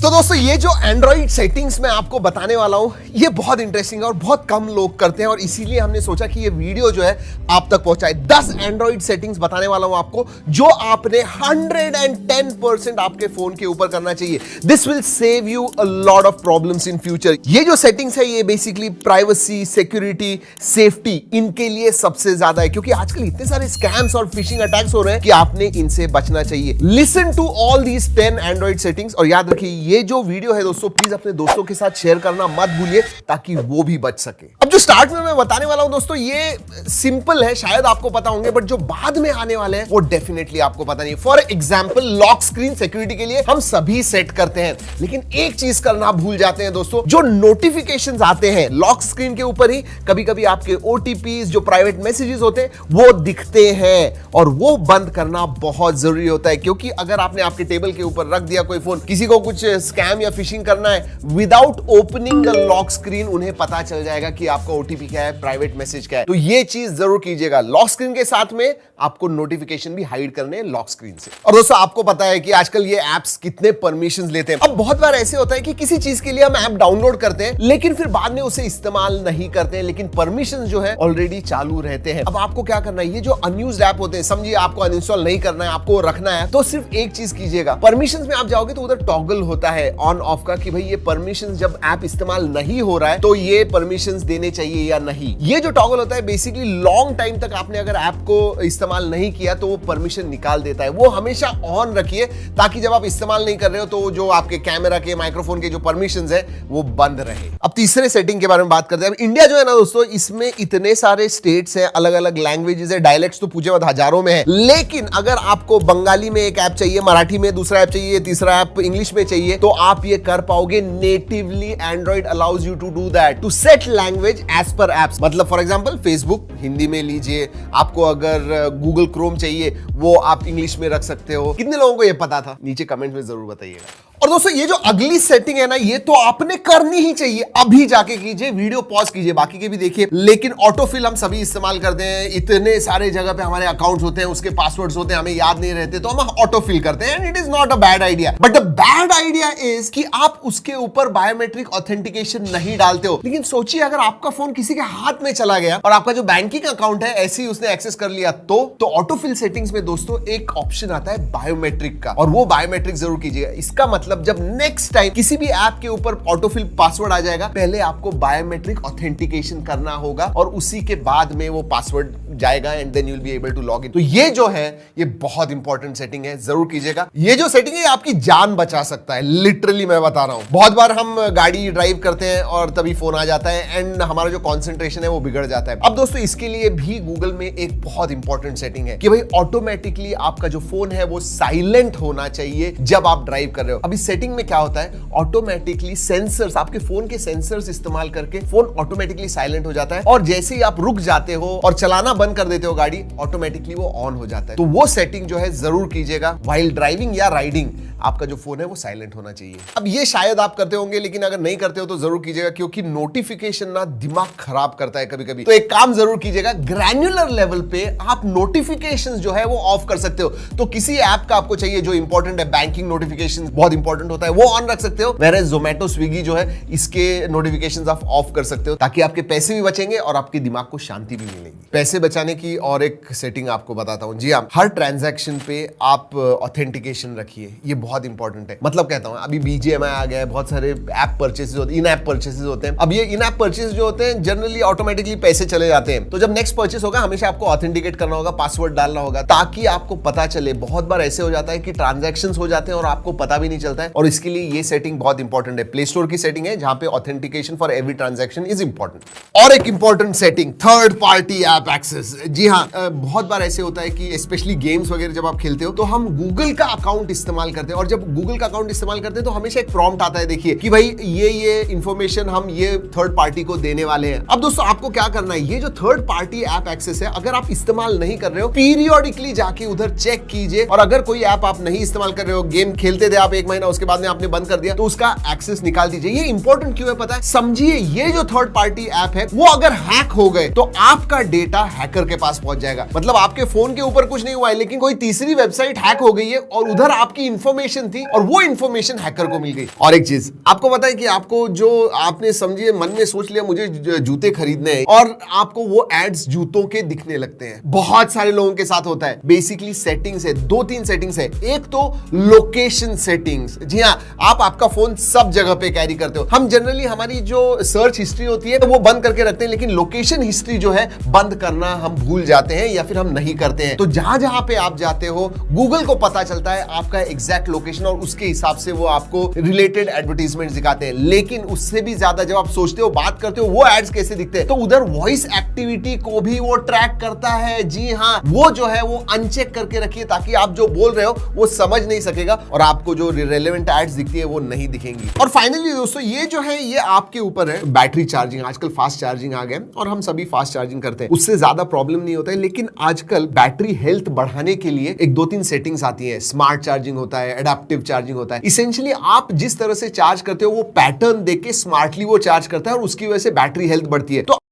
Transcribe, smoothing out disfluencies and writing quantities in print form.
तो दोस्तों ये जो एंड्रॉइड सेटिंग्स मैं आपको बताने वाला हूं ये बहुत इंटरेस्टिंग है और बहुत कम लोग करते हैं और इसीलिए हमने सोचा कि ये वीडियो जो है आप तक पहुंचाए। 10 एंड्रॉइड सेटिंग्स बताने वाला हूं आपको जो आपने 110% आपके फोन के ऊपर करना चाहिए। This will save you a lot of problems in future. ये जो सेटिंग्स है ये बेसिकली प्राइवेसी, सिक्योरिटी, सेफ्टी इनके लिए सबसे ज्यादा है क्योंकि आजकल इतने सारे स्कैम्स और फिशिंग अटैक्स हो रहे हैं कि आपने इनसे बचना चाहिए। Listen to all these 10 Android settings और याद रखिए ये जो वीडियो है दोस्तों प्लीज अपने दोस्तों के साथ शेयर करना मत भूलिए ताकि वो भी बच सके। अब जो स्टार्ट में मैं बताने वाला हूं दोस्तों ये सिंपल है, शायद आपको पता होंगे, बट जो बाद में आने वाले हैं वो डेफिनेटली आपको पता नहीं। For example lock screen security के लिए हम सभी सेट करते हैं, लेकिन एक चीज करना भूल जाते हैं दोस्तों, जो नोटिफिकेशंस आते हैं लॉक स्क्रीन के ऊपर ही कभी कभी आपके ओटीपीज जो प्राइवेट मैसेजेस होते हैं वो दिखते हैं और वो बंद करना बहुत जरूरी होता है क्योंकि अगर आपने आपके टेबल के ऊपर रख दिया कोई फोन, किसी को कुछ स्कैम या फिशिंग करना है, without opening the lock screen उन्हें पता चल जाएगा कि आपका ओटीपी क्या है, प्राइवेट मैसेज क्या है। तो ये चीज जरूर कीजिएगा। लॉक स्क्रीन के साथ में आपको नोटिफिकेशन भी हाइड करने हैं लॉक स्क्रीन से। और दोस्तों आपको पता है कि आजकल ये एप्स कितने परमिशंस लेते हैं। अब बहुत बार ऐसे होता है कि किसी चीज के लिए हम ऐप डाउनलोड करते हैं लेकिन फिर बाद में उसे इस्तेमाल नहीं करते हैं, लेकिन परमिशंस जो है ऑलरेडी चालू रहते हैं। अब आपको क्या करना है, ये जो अनयूज्ड ऐप होते हैं, समझिए आपको अनइंस्टॉल नहीं करना है, आपको रखना है, तो सिर्फ एक चीज कीजिएगा, परमिशंस में आप जाओगे तो उधर टॉगल होता है ऑन ऑफ का कि भाई ये परमिशंस जब ऐप इस्तेमाल नहीं हो रहा है तो ये परमिशंस देने चाहिए या नहीं। ये जो टॉगल होता है बेसिकली लॉन्ग टाइम तक आपने अगर ऐप को इस्तेमाल नहीं किया तो वो परमिशन निकाल देता है। वो हमेशा ऑन रखिए ताकि जब आप इस्तेमाल नहीं कर रहे हो तो जो आपके कैमरा के, माइक्रोफोन के जो परमिशंस है वो बंद रहे। अब तीसरे सेटिंग के बारे में बात करते हैं। इंडिया जो है ना दोस्तों, इसमें इतने सारे स्टेट्स हैं, अलग अलग लैंग्वेजेस है, डायलेक्ट्स तो पूछे मत हजारों में है, लेकिन अगर आपको बंगाली में एक ऐप चाहिए, मराठी में दूसरा ऐप चाहिए, तीसरा ऐप इंग्लिश में चाहिए तो आप ये कर पाओगे। Natively Android allows you to do that, to set language as per apps. मतलब फॉर एग्जांपल फेसबुक हिंदी में लीजिए, आपको अगर गूगल क्रोम चाहिए वो आप इंग्लिश में रख सकते हो। कितने लोगों को ये पता था, नीचे कमेंट में जरूर बताइएगा। और दोस्तों ये जो अगली सेटिंग है ना, ये तो आपने करनी ही चाहिए, अभी जाके कीजिए, वीडियो पॉज कीजिए, बाकी के भी देखिए। लेकिन ऑटोफिल हम सभी इस्तेमाल करते हैं, इतने सारे जगह पे हमारे अकाउंट्स होते हैं, उसके पासवर्ड्स होते हैं, हमें याद नहीं रहते तो हम ऑटोफिल करते हैं। And it is not a bad idea, but the bad idea is कि आप उसके ऊपर बायोमेट्रिक ऑथेंटिकेशन नहीं डालते हो। लेकिन सोचिए अगर आपका फोन किसी के हाथ में चला गया और आपका जो बैंकिंग अकाउंट है ऐसे ही उसने एक्सेस कर लिया तो ऑटोफिल सेटिंग्स में दोस्तों एक ऑप्शन आता है बायोमेट्रिक का, और वो बायोमेट्रिक जरूर कीजिएगा। इसका मतलब जब नेक्स्ट टाइम किसी भी ऐप के ऊपर ऑटोफिल पासवर्ड आ जाएगा, पहले आपको बायोमेट्रिक ऑथेंटिकेशन करना होगा और उसी के बाद में वो पासवर्ड जाएगा and then you will be able to log in. तो ये जो है ये बहुत इंपॉर्टेंट सेटिंग है, जरूर कीजिएगा। ये जो सेटिंग है आपकी जान बचा सकता है, लिटरली मैं बता रहा हूं। बहुत बार हम गाड़ी ड्राइव करते हैं और तभी फोन आ जाता है एंड हमारा जो कॉन्सेंट्रेशन है वो बिगड़ जाता है। अब दोस्तों इसके लिए भी गूगल में एक बहुत इंपॉर्टेंट सेटिंग है कि भाई ऑटोमेटिकली आपका जो फोन है वो साइलेंट होना चाहिए जब आप ड्राइव कर रहे हो। अब इस सेटिंग में क्या होता है, ऑटोमेटिकली सेंसर्स, आपके फोन के सेंसर्स इस्तेमाल करके फोन ऑटोमेटिकली साइलेंट हो जाता है और जैसे ही आप रुक जाते हो और चलाना बंद कर देते हो गाड़ी, ऑटोमेटिकली वो ऑन हो जाता है। तो वो सेटिंग जो है जरूर कीजिएगा। व्हाइल ड्राइविंग या राइडिंग आपका जो फोन है वो साइलेंट होना चाहिए। अब ये शायद आप करते होंगे, लेकिन अगर नहीं करते हो तो जरूर कीजिएगा क्योंकि नोटिफिकेशन ना दिमाग खराब करता है कभी कभी। तो एक काम जरूर कीजिएगा, ग्रैन्युलर लेवल पे आप नोटिफिकेशंस जो है वो ऑफ कर सकते हो। तो किसी ऐप का आपको चाहिए जो इंपॉर्टेंट है, बैंकिंग नोटिफिकेशन बहुत इंपॉर्टेंट होता है, वो ऑन रख सकते हो। वेयर जोमेटो, स्विगी जो है इसके नोटिफिकेशंस आप ऑफ कर सकते हो ताकि आपके पैसे भी बचेंगे और आपके दिमाग को शांति भी मिलेगी। पैसे बचाने की और एक सेटिंग आपको बताता हूं। जी हाँ, हर ट्रांजैक्शन पे आप ऑथेंटिकेशन रखिए, ये बहुत इंपॉर्टेंट है। मतलब कहता हूं अभी BGMI आ गया है, बहुत सारे ऐप परचेसेस होते हैं, इन ऐप परचेसेस होते हैं। अब ये इन ऐप परचेस जो होते हैं जनरली ऑटोमेटिकली पैसे चले जाते हैं, तो जब नेक्स्ट परचेस होगा हमेशा आपको ऑथेंटिकेट करना होगा, पासवर्ड डालना होगा ताकि आपको पता चले। बहुत बार ऐसे हो जाता है कि ट्रांजैक्शंस हो जाते हैं और आपको पता भी नहीं चलता है, और इसके लिए ये सेटिंग बहुत इंपॉर्टेंट है। प्ले स्टोर की सेटिंग है जहां पे authentication for every transaction is important. और एक important setting, third party app access. जी हाँ, बहुत बार ऐसे होता है कि स्पेशली गेम्स वगैरह जब आप खेलते हो तो हम गूगल का अकाउंट इस्तेमाल करते हैं, और जब गूगल का अकाउंट इस्तेमाल करते हैं तो हमेशा एक प्रॉम्प्ट आता है, देखिए कि भाई ये इंफॉर्मेशन हम ये थर्ड पार्टी को देने वाले हैं। अब दोस्तों आपको क्या करना है, ये जो थर्ड पार्टी ऐप एक्सेस है अगर आप इस्तेमाल नहीं कर रहे हो, पीरियोडिकली जाके उधर चेक कीजिए, और अगर कोई ऐप आप नहीं इस्तेमाल कर रहे हो, गेम खेलते थे आप 1 महीना, उसके बाद में आपने बंद कर दिया, तो उसका एक्सेस निकाल दीजिए। ये इंपॉर्टेंट क्यों है पता है, समझिए ये जो थर्ड पार्टी ऐप है वो अगर हैक हो गए तो आपका डेटा हैकर के पास पहुंच जाएगा। मतलब आपके फोन के ऊपर कुछ नहीं हुआ है, लेकिन कोई तीसरी वेबसाइट हैक हो गई है और उधर आपकी इंफॉर्मेशन लोकेशन थी और वो इंफॉर्मेशन हैकर को मिल गई। और एक चीज आपको पता है कि आपको जो आपने समझिए मन में सोच लिया मुझे जूते खरीदने हैं और आपको वो एड्स जूतों के दिखने लगते हैं। बहुत सारे लोगों के साथ होता है। बेसिकली सेटिंग्स है, 2-3 सेटिंग्स है। एक तो लोकेशन सेटिंग्स। जी हाँ, आप आपका फोन सब जगह पे कैरी करते हो। हम जनरली हमारी जो सर्च हिस्ट्री होती है वो बंद करके रखते हैं, लेकिन लोकेशन हिस्ट्री जो है बंद करना हम भूल जाते हैं या फिर हम नहीं करते हैं। तो जहां जहां पे आप जाते हो गूगल को पता चलता है आपका एग्जैक्ट लोकेशन और उसके हिसाब से वो आपको रिलेटेड एडवर्टाइजमेंट दिखाते हैं। लेकिन उससे भी ज्यादा जब आप सोचते हो, बात करते हो वो एड्स कैसे दिखते हैं, तो उधर वॉइस एक्टिविटी को भी वो ट्रैक करता है। जी हाँ, वो जो है वो अनचेक करके रखिए ताकि आप जो बोल रहे हो वो समझ नहीं सकेगा और आपको जो रिलेवेंट एड्स दिखती है वो नहीं दिखेंगी। और फाइनली दोस्तों ये जो है ये आपके ऊपर है। बैटरी चार्जिंग, आजकल फास्ट चार्जिंग आ गए और हम सभी फास्ट चार्जिंग करते हैं, उससे ज्यादा प्रॉब्लम नहीं होता है। लेकिन आजकल बैटरी हेल्थ बढ़ाने के लिए एक 2-3 सेटिंग्स आती है। स्मार्ट चार्जिंग होता है, एडाप्टिव चार्जिंग होता है। इसेंशियली आप जिस तरह से चार्ज करते हो वो पैटर्न देके स्मार्टली वो चार्ज करता है और उसकी वजह से बैटरी हेल्थ बढ़ती है। तो